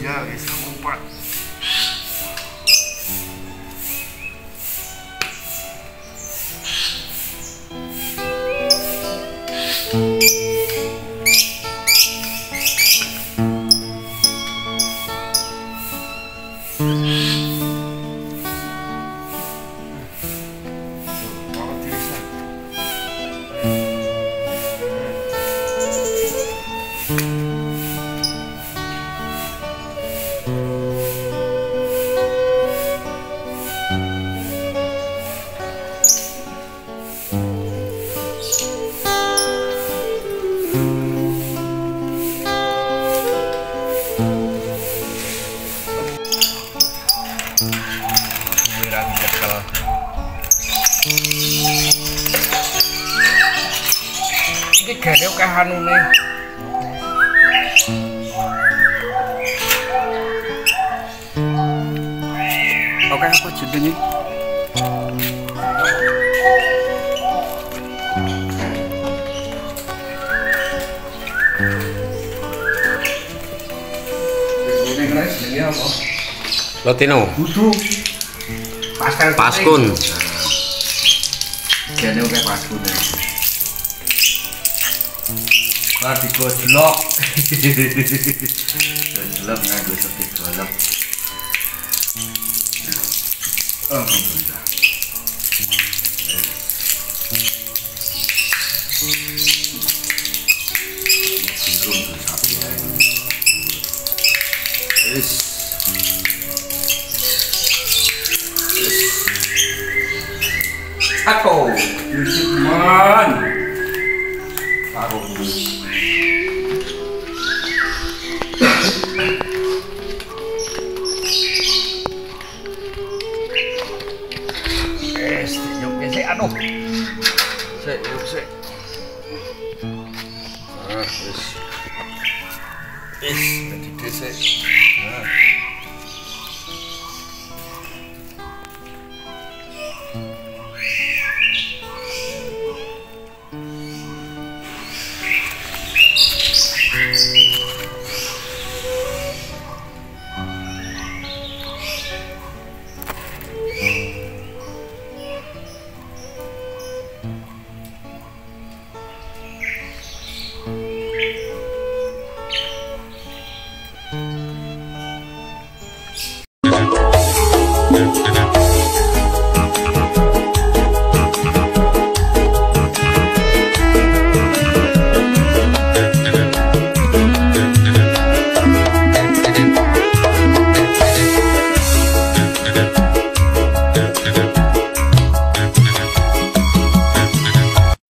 Dia wis ngumpat. Iki gare akeh anune. Oke, apa jenenge? Jenenge apa? Lotino. Budu. Pastel Paskun. Gene oke paskun. Lah digojlok. Gojlok nganggo sepit golok. Alhamdulillah. Burung sapi ya. Aku Yusuman Taruh yuk sik aduh sik yuk sik jadi desek